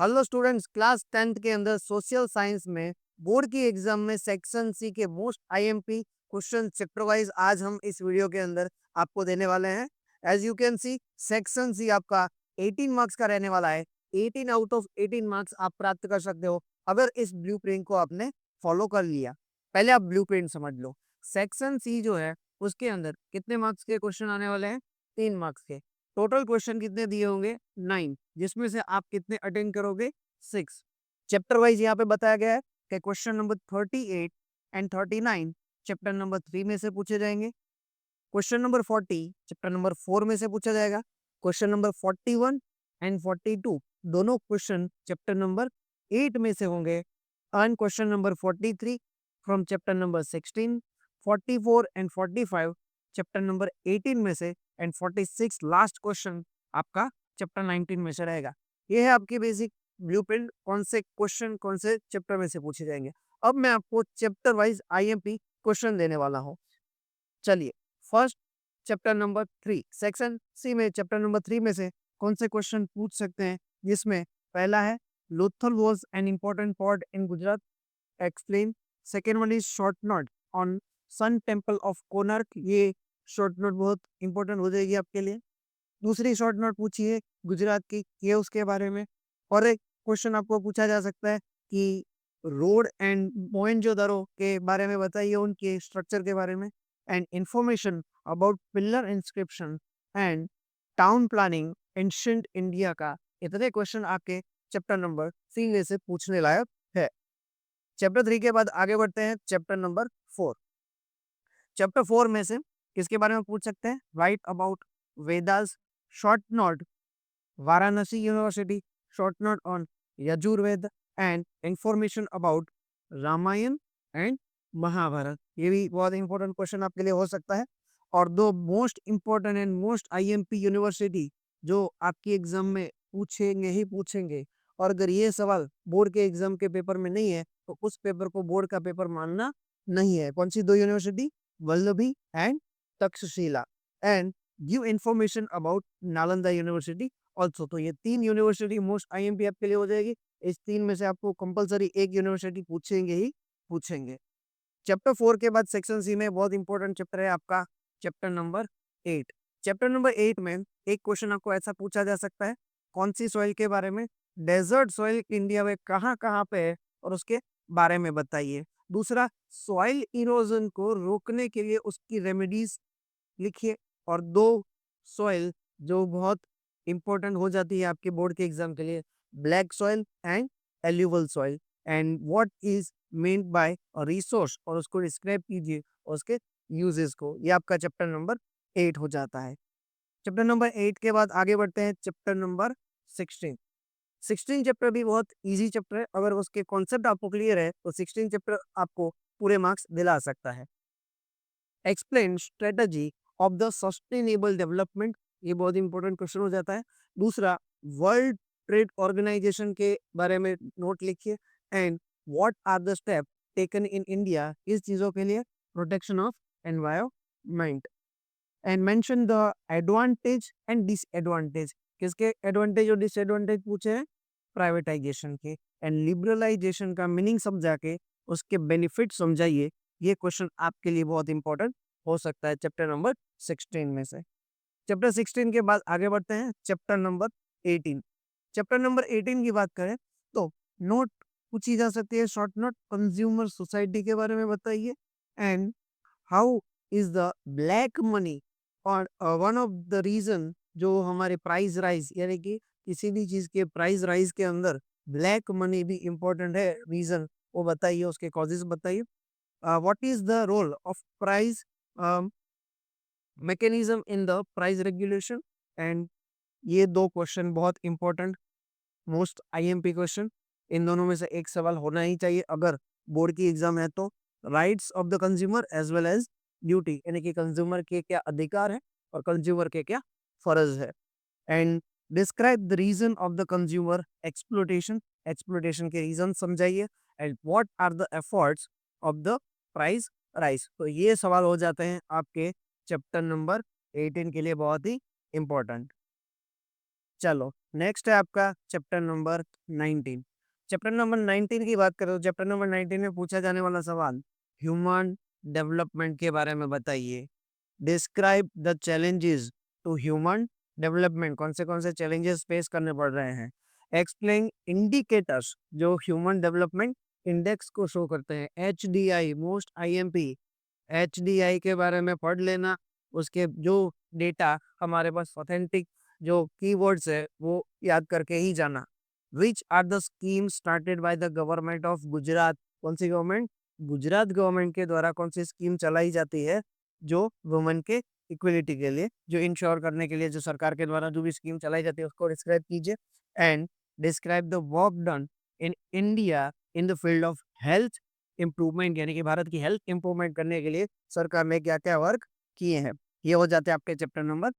Hello students, class 10th के अंदर social science में बोर्ड की एग्जाम में सेक्शन सी के most IMP question chapter wise आज हम इस वीडियो के अंदर आपको देने वाले हैं। As you can see, section C आपका 18 मार्क्स का रहने वाला है। 18 आउट ऑफ 18 मार्क्स आप प्राप्त कर सकते हो अगर इस ब्लूप्रिंट को आपने फॉलो कर लिया। पहले आप ब्लूप्रिंट समझ लो। सेक्शन सी जो है उसके अंदर कितने मार्क्स के क्वेश्चन आने वाले हैं? 3 मार्क्स के। टोटल क्वेश्चन कितने दिए होंगे? 9, जिसमें से आप कितने अटेंड करोगे? 6। चैप्टर वाइज यहाँ पे बताया गया है कि question number 38 and 39 chapter number 3 में से पूछे जाएंगे। क्वेश्चन नंबर 40 चैप्टर नंबर 4 में से पूछा जाएगा। क्वेश्चन नंबर 41 एंड 42 दोनों क्वेश्चन चैप्टर नंबर 8 में से होंगे। And question number 43 from chapter number 16, 44 and 45 chapter number 18 में से, एंड 46 लास्ट क्वेश्चन आपका चैप्टर 19 में से रहेगा। ये है आपकी बेसिक ब्लूप्रिंट, कौन से क्वेश्चन कौन से चैप्टर में से पूछे जाएंगे। अब मैं आपको चैप्टर वाइज आईएमपी क्वेश्चन देने वाला हूँ। चलिए, first chapter number 3 section C में चैप्टर नंबर 3 में से कौन से क्वेश्चन पूछ सकते हैं, जिसमें पहला है Lothal was an important port in Gujarat, explain. Second one is short note on sun temple of Konark, ये शॉर्ट नोट बहुत इंपॉर्टेंट हो जाएगी आपके लिए। दूसरी शॉर्ट नोट पूछी है गुजरात की, ये उसके बारे में। और एक क्वेश्चन आपको पूछा जा सकता है कि रोड एंड मोहनजोदड़ो के बारे में बताइए, उनके स्ट्रक्चर के बारे में। And information about pillar inscription and town planning ancient India का। इतने क्वेश्चन आपके चैप्टर नंबर 3 में से पूछने लायक है। चैप्टर 3 के बाद आगे बढ़ते हैं चैप्टर नंबर 4। चैप्टर 4 में से किसके बारे में पूछ सकते हैं? Write about Vedas, short note Varanasi university, short note on Yajurveda, and information about Ramayana and Mahabharata. ये भी बहुत इंपॉर्टेंट क्वेश्चन आपके लिए हो सकता है। और दो most important and most IMP university जो आपकी एग्जाम में पूछेंगे ही पूछेंगे, और अगर ये सवाल बोर्ड के एग्जाम के पेपर में नहीं है तो उस पेपर को बोर्ड का पेपर मानना नहीं है। कौन सी दो university? Vallabhi and Takshashila. And give information about Nalanda university also. तो ये 3 यूनिवर्सिटी मोस्ट आईएमपी आपके लिए हो जाएगी। इस 3 में से आपको कंपलसरी एक यूनिवर्सिटी पूछेंगे ही पूछेंगे। चैप्टर 4 के बाद सेक्शन सी में बहुत इंपॉर्टेंट चैप्टर है आपका चैप्टर नंबर 8। चैप्टर नंबर 8 में एक क्वेश्चन आपको ऐसा पूछा जा सकता है, कौन सी सॉइल के बारे में? डेजर्ट सॉइल इंडिया में कहाँ कहाँ पे है और उसके बारे में बताइए। दूसरा, सॉइल इरोजन को रोकने के लिए उसकी रेमेडीज लिखिए। और दो सॉइल जो बहुत इंपॉर्टेंट हो जाती है आपके बोर्ड के एग्जाम के लिए, black soil and alluvial soil, and what is meant by resource, और उसको डिस्क्राइब कीजिए और उसके यूजेस को। ये आपका चैप्टर नंबर 8 हो जाता है। चैप्टर नंबर 8 के बाद आगे बढ़ते हैं चैप्टर नंबर 16। 16 चैप्टर भी बहुत इजी चैप्टर है। अगर उसके कॉन्सेप्ट आपको क्लियर है तो 16 चैप्टर आपको पूरे मार्क्स दिला सकता है। Explain strategy of the sustainable development, ये बहुत इंपॉर्टेंट क्वेश्चन हो जाता है। दूसरा, वर्ल्ड ट्रेड ऑर्गेनाइजेशन के बारे में नोट लिखिए। And what are the step taken in India, इस चीजों के लिए, protection of environment. And mention the advantage and disadvantage, किसके एडवांटेज और डिसएडवांटेज पूछे हैं? प्राइवेटाइजेशन के। एंड लिबरलाइजेशन का मीनिंग समझा के उसके बेनिफिट समझाइए। ये क्वेश्चन आपके लिए बहुत इंपॉर्टेंट हो सकता है चैप्टर नंबर 16 में से। चैप्टर 16 के बाद आगे बढ़ते हैं चैप्टर नंबर 18। चैप्टर नंबर 18 की बात करें तो नोट पूछी जा सकती है, शॉर्ट नोट कंज्यूमर सोसाइटी के बारे में बताइए। And how is the black money और वन ऑफ द रीजन जो हमारे प्राइस राइज, यानी कि किसी भी चीज के प्राइस राइज के अंदर ब्लैक मनी भी इंपॉर्टेंट है रीजन, वो बताइए, उसके कॉजेज बताइए। What is the role of price mechanism in the price regulation. And ये दो क्वेश्चन बहुत इंपॉर्टेंट, मोस्ट आईएमपी क्वेश्चन। इन दोनों में से एक सवाल होना ही चाहिए अगर बोर्ड की एग्जाम है तो। Rights of the consumer as well as duty, यानी कि कंज्यूमर के क्या अधिकार है और कंज्यूमर के क्या फर्ज है। And describe the reason of the consumer exploitation, exploitation के रीजन समझाइए। And what are the efforts of the price rise. तो ये सवाल हो जाते हैं आपके चैप्टर नंबर 18 के लिए बहुत ही इंपॉर्टेंट। चलो नेक्स्ट है आपका चैप्टर नंबर 19। चैप्टर नंबर 19 की बात करें तो चैप्टर नंबर 19 में पूछा जाने वाला सवाल ह्यूमन डेवलपमेंट के बारे में बताइए। Describe the challenges to human development, कौन से चैलेंजेस फेस करने पड़ रहे हैं। एक्सप्लेन इंडिकेटर्स जो ह्यूमन डेवलपमेंट इंडेक्स को शो करते हैं। HDI मोस्ट IMP, HDI के बारे में पढ़ लेना, उसके जो डेटा हमारे पास ऑथेंटिक जो कीवर्ड्स है वो याद करके ही जाना। Which are the scheme started by the government of Gujarat, कौन सी गवर्नमेंट, गुजरात गवर्नमेंट के द्वारा कौन सी स्कीम चलाई जाती है जो वुमेन के इक्वलिटी के लिए, जो इंश्योर करने के लिए जो सरकार के द्वारा जो भी स्कीम चलाई जाती है उसको डिस्क्राइब कीजिए। And describe the work done in India in the field of health improvement, यानी कि भारत की हेल्थ इम्प्रूवमेंट करने के लिए सरकार ने क्या क्या वर्क किए हैं। ये हो जाते हैं आपके चैप्टर नंबर